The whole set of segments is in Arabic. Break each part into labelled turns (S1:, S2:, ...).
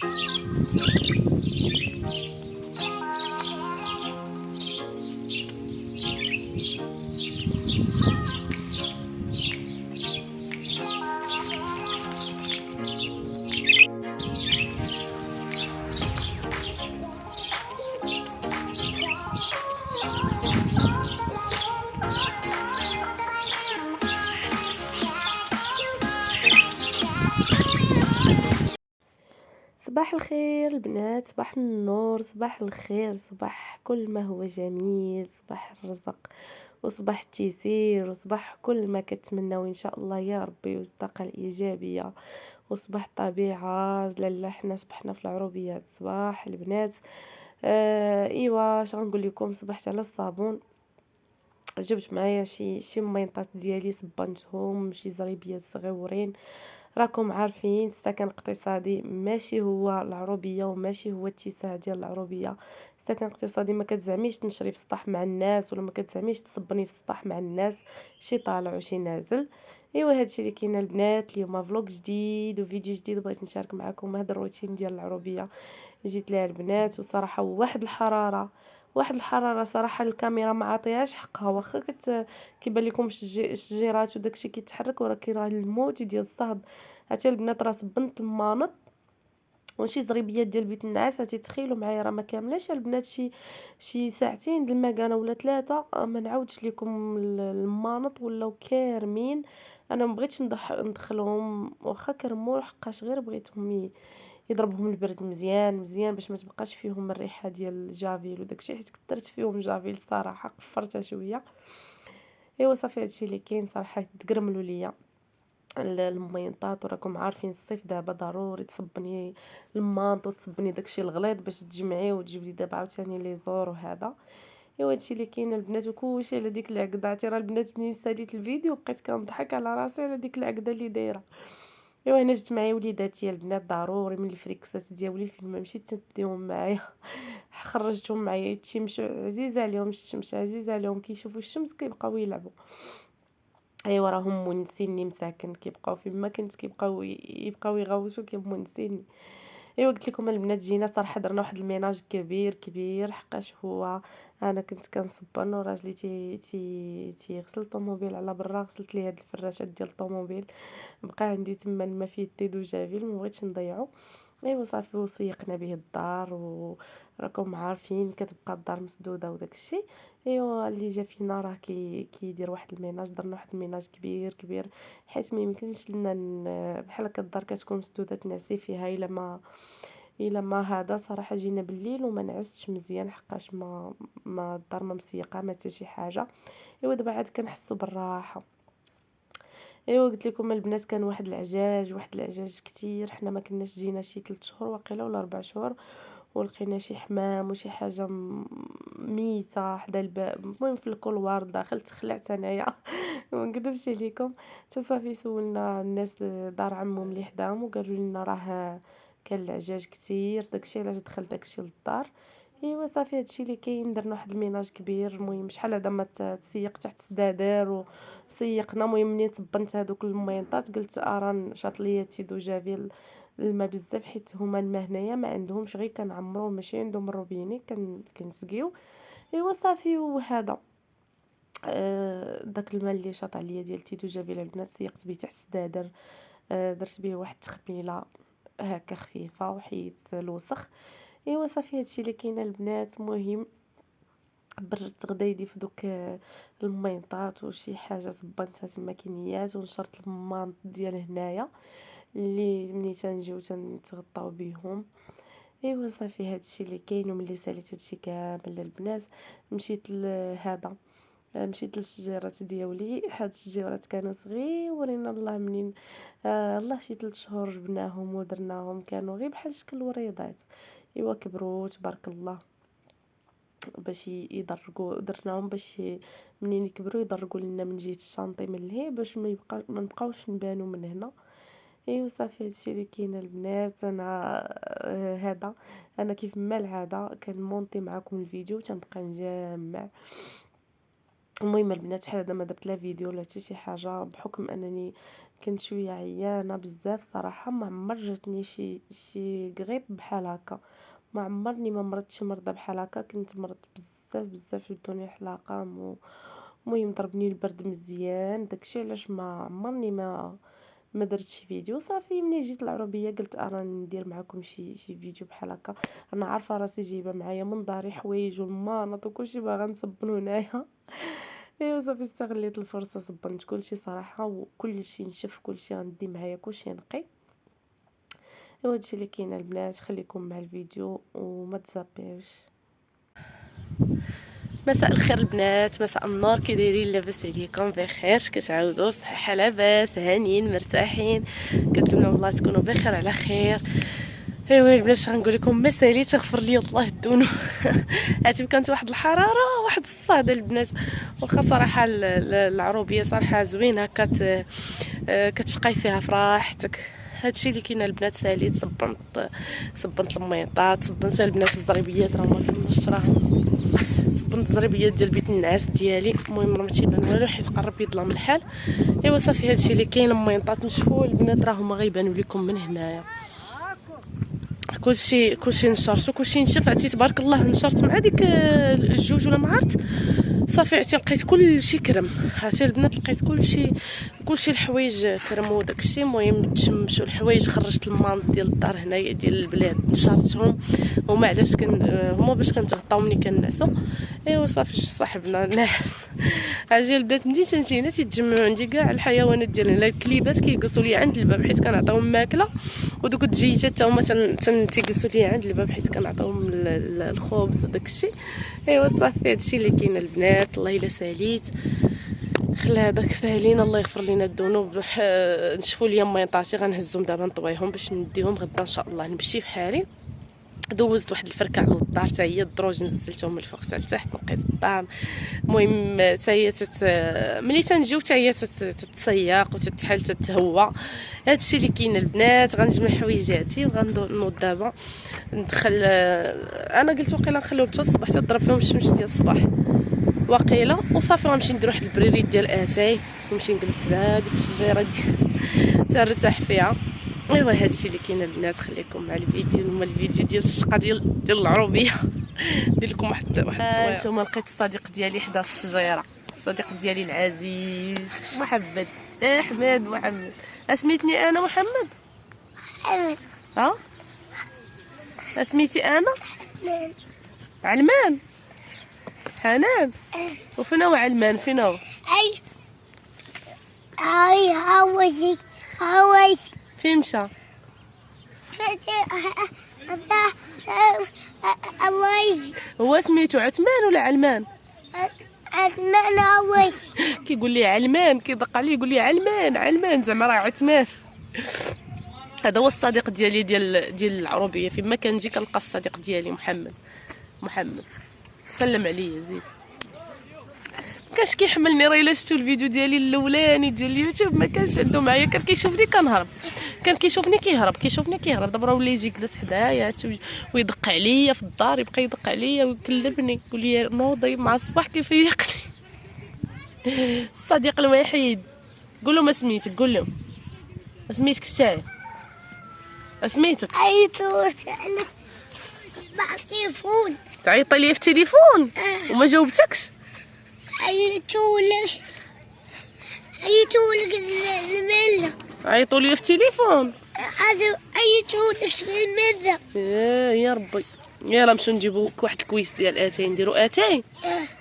S1: صباح الخير البنات، صباح النور، صباح الخير، صباح كل ما هو جميل، صباح الرزق وصباح التيسير وصباح كل ما كتمناو ان شاء الله يا ربي، والطاقه الايجابيه وصباح الطبيعه. لالا حنا صبحنا في العروبيات صباح البنات. ايوا اش غنقول لكم، صبحت على الصابون، جبت معايا شي ميطات ديالي، صبنتهم شي زريبيات صغيورين. راكم عارفين السكن الاقتصادي ماشي هو العروبيه وماشي هو الاتساع ديال العروبيه. السكن الاقتصادي ما كتزعميش تنشري في السطح مع الناس، ولا ما كتزعميش تصبني في السطح مع الناس، شي طالع وشي نازل. ايوا هادشي اللي كاين البنات. اليوم فلوق جديد وفيديو جديد بغيت نشارك معكم هذا الروتين ديال العروبيه. جيت ليها البنات وصراحه واحد الحراره صراحه الكاميرا ما عطيهاش حقها، واخا كيبان لكم الشجيرات وداكشي كيتحرك، ولكن راه الموت ديال الصهد. عرفتي البنات، راه صبنت المانط وشي زريبيات ديال بيت النعاس. عرفتي تخيلوا معايا، راه ما كاملاش البنات، شي ساعتين د المكانه ولا ثلاثه. ما نعاودش لكم المانط ولاو كارمين. انا ما بغيتش ندخلهم واخا كرموا، حقاش غير بغيتهم يضربهم البرد مزيان مزيان باش ما تبقاش فيهم الريحه ديال الجافيل وداكشي، حيت كثرت فيهم جافيل صراحه قفرتها شويه. ايوا صافي هادشي اللي كاين صراحه. تقرملوا ليا المينطات، وراكم عارفين الصيف دابا ضروري تصبني المانط وتصبني داكشي الغليظ باش تجمعيه وتجبدي دابا عاوتاني لي زور وهذا. ايوا هادشي اللي كاين البنات، وكلشي على ديك العقده. عرفتي راه البنات منين ساليت الفيديو بقيت كنضحك على راسي على ديك العقده اللي دايره. ايوا هنا جبت معايا وليداتي البنات ضروري من الفريكسات ديالي، فين ما مشيت تديهم معايا. خرجتهم معايا يتمشوا، عزيزه عليهم الشمس، عزيزه عليهم كيشوفوا الشمس كيبقاو يلعبوا. ايوا راهم مونسيني مساكن، كيبقاو فين ما كنت يبقاو يغوتوا كيمونسيني. ايوا قلت لكم البنات، جينا صراحه درنا واحد الميناج كبير كبير، حقاش هو انا كنت كنصبن وراجلي تيغسل الطوموبيل على برا، غسلت ليه هاد الفراشات ديال الطوموبيل، بقى عندي تما الماء فيه التيد وجافيل ما بغيتش نضيعو. ايوا صافي وسيقنا به الدار، وراكم عارفين كتبقى الدار مسدوده وداك الشيء. ايوا اللي جا فينا راه كيدير واحد الميناج، درنا واحد الميناج كبير كبير، حيت ما يمكنش لنا بحال هكا الدار كتكون مسدوده تنعسي فيها الا ما هذا. صراحه جينا بالليل وما نعستش مزيان، حقاش ما الدار ما مسيقه ما حتى شي حاجه. ايوا دابا عاد كنحسوا بالراحه. ايوا قلت لكم البنات، كان واحد العجاج كتير. حنا ما كناش جينا شي 3 شهور واقيلا ولا 4 شهور، ولقينا شي حمام وشي حاجه ميته حدا الباب، المهم في الكولوار داخل تخلعت انايا. ما نكذبش عليكم. حتى صافي سولنا الناس دار عمهم اللي حداهم وقالوا لنا راه كان العجاج كتير، داكشي علاش دخل داكشي للدار. ايوا صافي هادشي اللي كاين. درنا واحد الميناج كبير، المهم شحال هذا ما تسيق تحت السدادر وسيقنا. المهم منين تبنت هذوك الميطات قلت راه نشاط ليا تيدو جافي الماء بزاف، حيت هما الماء هنايا ما عندهمش، غير كنعمرو ماشي عندهم الروبيني كنسقيو. ايوا صافي وهذا داك الماء اللي شاط عليا ديال تيدو جافيل البنات سيقت به تحت السدادر. درت به واحد التخميله هكا خفيفه وحيت الوسخ. ايوا صافي هادشي اللي كاين البنات. المهم برت غدايدي في دوك الميطات وشي حاجه صبنتها تما كينيات، ونشرت الماط ديال هنايا اللي ملي تنجيو تنتغطاو بيهم. ايوا صافي هادشي اللي كاين. وملي ساليت هادشي كامل البنات مشيت لهذا، مشيت للشجيرات ديالي. هاد الشجيرات كانوا صغيورين الله منين الله شي 3 شهور جبناهم ودرناهم، كانوا غير بحال شكل الوريضات. ايوا كبروا تبارك الله باش يضرقوا، درناهم باش منين يكبروا يضرقوا لنا من جهه الشانطي من لهيه، باش ما نبقاوش نبانوا من هنا. ايوا صافي هادشي اللي كاين البنات. انا هذا انا كيف ما العاده كنمونطي معكم الفيديو تنبقى نجمع المهم البنات شحال هذا ما درت لا فيديو ولا حتى شي حاجه، بحكم انني كنت شويه عيانه بزاف صراحه. ما عمر جاتني شي غريب بحال هكا، ما عمرني ما مرضت شي مرضى بحال هكا. كنت مرضت بزاف بزاف، شدوني الحلاقه المهم ضربني البرد مزيان. داكشي علاش ما عمرني ما درت شي فيديو. صافي ملي جيت العربيه قلت راني ندير معكم شي فيديو بحال هكا. انا عارفه راسي جايبه معايا من داري حوايج والمانط وكلشي باغا نصبن هنايا. ايوا صافي استغليت الفرصه صبنت كلشي صراحه، وكلشي نشف، كلشي غندي معايا كلشي نقي. ايوا هادشي اللي كاين البنات. خليكم مع الفيديو وما تزابيوش. مساء الخير البنات، مساء النور، كي دايرين؟ لاباس عليكم؟ بخير؟ كتعاودوا صحه لاباس هانيين مرتاحين؟ كنتمنى والله تكونوا بخير على خير. ايوا البنات غنقول لكم مسالي تغفر لي الله الذنوب. عاتب كانت واحد الحراره واحد الصهد البنات، واخا صراحه العروبيه صراحه زوينه، كتشقاي فيها في راحتك. هادشي اللي كاين البنات. ساليت صبنت الميطات، صبنت البنات الزريبيات راهما في النشره، صبنت الزريبيات ديال بيت النعاس ديالي. المهم راه ما تيبان والو حيت قرب يظلم الحال. ايوا صافي هادشي اللي كاين. الميطات نشفوا البنات راهما غيبانوا لكم من هنايا. كلشي نشرت وكلشي نشف. عرفتي تبارك الله نشرت مع ديك الجوج ولا ما عرفت. صافي عرفتي لقيت كلشي كرم. عرفتي البنات لقيت كلشي الحوايج كرم وداكشي. المهم تشمشوا الحوايج، خرجت المانط ديال الدار هنايا ديال البلاد نشرتهم. هما علاش هما باش كنتغطاو ملي كنعسوا. ايوا صافي صاحبنا الناس. عرفتي البنات ملي تنجينا تيتجمعوا عندي كاع الحيوانات ديالنا. الكليبات كيجلسوا لي عند الباب حيت كنعطيهم ماكله، ودوك الدجيجات حتى هما تيجلسوا لي عند الباب حيت كنعطيهم الخبز وداكشي. ايوا صافي هادشي اللي كاين البنات. الله الا ساليت خلي هذاك ساهلين، الله يغفر لنا الذنوب. نشفوا لي ميطاتي غنهزهم دابا نطويهم باش نديهم غدا ان شاء الله. نمشي في حالي. دوزت واحد الفركه على الدار حتى هي، الدروج نزلتهم من الفوق حتى لتحت، نقيت الدار. المهم حتى هي ملي تنجيو حتى هي تتسيق وتتحل تتهوى. هادشي اللي كاين البنات. غنجمع حويجاتي وغنوض دابا ندخل. انا قلت واقيلا نخليهم حتى الصباح تضرب فيهم الشمس ديال الصباح واقيلا، وصافي غنمشي ندير واحد البريريت ديال اتاي ونمشي نجلس حدا ديك الشجيره تنرتاح فيها. ايوا هادشي اللي كاين البنات. خليكم مع الفيديو. هما الفيديو ديال الشقه ديال العروبيه. ندير لكم واحد نتوما. لقيت الصديق ديالي حدا الشجيره، الصديق ديالي العزيز محمد. احمد محمد. اسميتني انا محمد. ها اسميتي انا علمان. حنان. وفين هو علمان؟ فين هو؟
S2: هاي
S1: فين مشى؟ هو سميتو عثمان ولا علمان؟
S2: عثمان.
S1: كيقول لي علمان، كيدق عليه يقول لي علمان زعما راه عثمان. هذا هو الصديق ديالي ديال العروبيه. فين ما كنجي كنلقى الصديق ديالي محمد. سلم عليا زيد. كاش كيحملني. راه الا شفتوا الفيديو ديالي الاولاني ديال اليوتيوب ما كانش عنده معايا، كان كيشوفني كنهرب، كان كيشوفني كيهرب. دابا راه ولا يجي يجلس حدايا ويدق عليا في الدار، يبقى يدق عليا ويكلمني يقول لي نوضي مع الصباح كيفيقني. الصديق الوحيد. قول له ما سميتك، قول له ما سميتك شتاي، سميتك.
S2: عيطوش مع التليفون.
S1: تعيطي لي في التليفون وما جاوبتكش.
S2: عيطولك الملة.
S1: عيطوا لي في التليفون.
S2: عيطولك في الملة.
S1: يا ربي. يلا نمشيو نجيبو واحد الكويس ديال اتاي نديرو اتاي.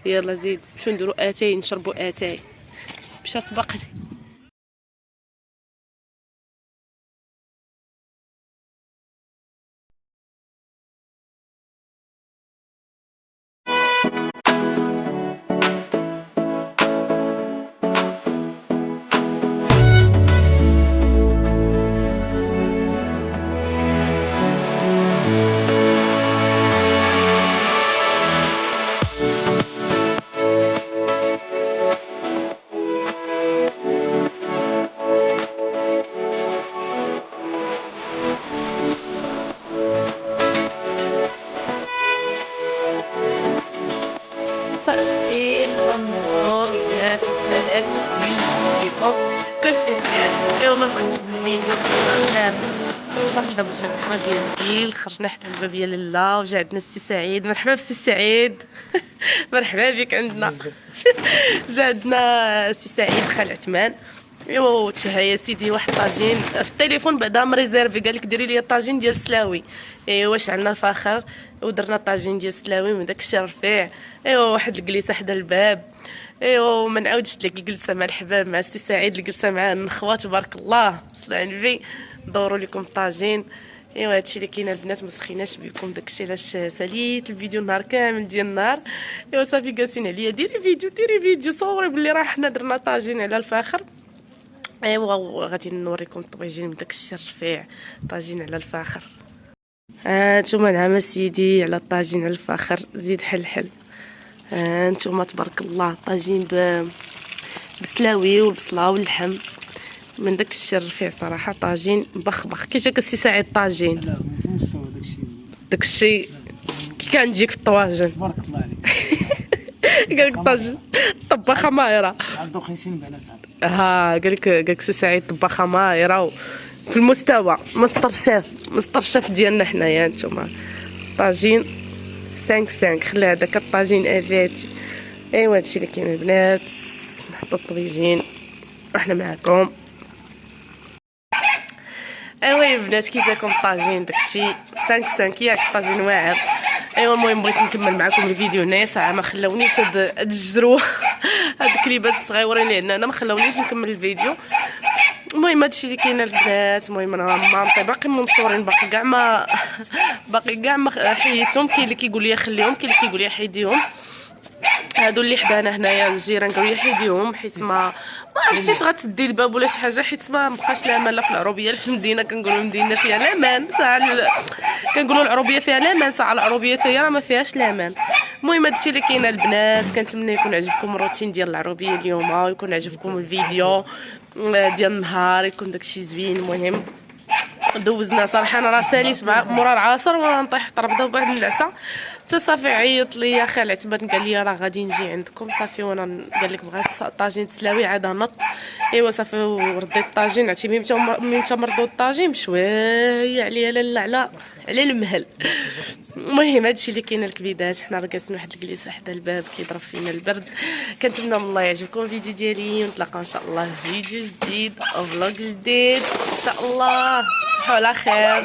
S1: يلا زيد نمشيو نديرو اتاي نشربو اتاي. مشى سبقني. معكم كلشي مزيان. ايوا ما بغيتش الفيديو واحدة باش العشرة ديال الليل خرجنا حتى الباب ديال لاله وجا عندنا السي سعيد. مرحبا بسي سعيد. مرحبا بك عندنا. جا عندنا السي سعيد خال عثمان. ايوا تشهى يا سيدي واحد طاجين في التليفون بعدا مريزيرفي، قال لك ديري لي طاجين ديال السلاوي. ايوا شعلنا الفخر ودرنا طاجين ديال السلاوي من داك الشيء رفيع. ايوا واحد الجليسه حدا الباب. ايوا ما نعاودش لك الجلسه مع الحباب مع السي سعيد، الجلسه مع النخوه تبارك الله صلوا على النبي. دوروا لكم الطاجين. ايوا هادشي اللي كاين البنات، ما سخيناش بكم داكشي علاش ساليت الفيديو نهار كامل ديال النهار. ايوا صافي جالسين عليا ديري فيديو صوري بلي راه حنا درنا طاجين على الفاخر. ايوا غادي نوريكم الطويجين من داكشي الرفيع، طاجين على الفاخر. نتوما نعم سيدي على الطاجين على الفاخر، زيد حل. نتوما تبارك الله طاجين بسلاوي والبصله واللحم من داك الشيء الرفيع صراحه. طاجين بخ كي جاك السي سعيد طاجين؟
S3: لا في مستوى
S1: داك الشيء كي كنجيك في الطواجن.
S3: تبارك الله عليك.
S1: قالك طاجين طباخه ماهره.
S3: عنده 50 بعنا صاحبي.
S1: قالك السي سعيد طباخه ماهره في المستوى. مستر شيف ديالنا حنايا. نتوما طاجين 5 خلي هذاك الطاجين افاتي. ايوا هادشي اللي كاين البنات. نحطو الطويجين وحنا معاكم. ايوا البنات كي جاكم الطاجين داكشي 5 ياك الطاجين واعر. ايوا المهم بغيت نكمل معكم الفيديو هنايا ساعه ما خلاونيش هاد الجرو هاد الكليبات الصغيورين اللي عندنا ما خلاونيش نكمل الفيديو. المهم هادشي اللي كاين البنات. المهم انا مامطي باقي منشورين باقي كاع ما حيدتهم. كاين اللي كيقول لي خليهم، كاين اللي كيقول لي حيديهم. هادو اللي حدانا هنايا الجيران قالوا لي حيديهم حيت ما عرفتيش غتدي الباب ولا شي حاجه، حيت ما بقاش الامان لا في العروبيه لا في المدينه. كنقولوا المدينه فيها الامان ساعه كنقولوا العروبيه فيها الامان ساعه العروبيه حتى هي راه ما فيهاش الامان. المهم هادشي اللي كاين البنات. كنتمنى يكون عجبكم الروتين ديال العروبيه اليوم ويكون عجبكم الفيديو ديال النهار، يكون داكشي زوين. المهم دوزنا صراحه انا راه ساليت مع مورا العصر وانا نطيح طربده وبعد العشاء حتى صافي عيط ليا خال عتبان قال لي راه غادي نجي عندكم صافي. وانا قال لك بغات طاجين تسلاوي عاد نط. ايوا صافي ورديت الطاجين عرفتي مين مردود الطاجين بشويه عليا لاله على المهل. المهم هادشي اللي كاين الكبيدات. حنا راه جالسين واحد الجليسه حدا الباب كيضرب فينا البرد. كنتمنى من الله يعجبكم الفيديو ديالي ونتلاقاو ان شاء الله في فيديو جديد او فلوق جديد ان شاء الله. تصبحوا على خير.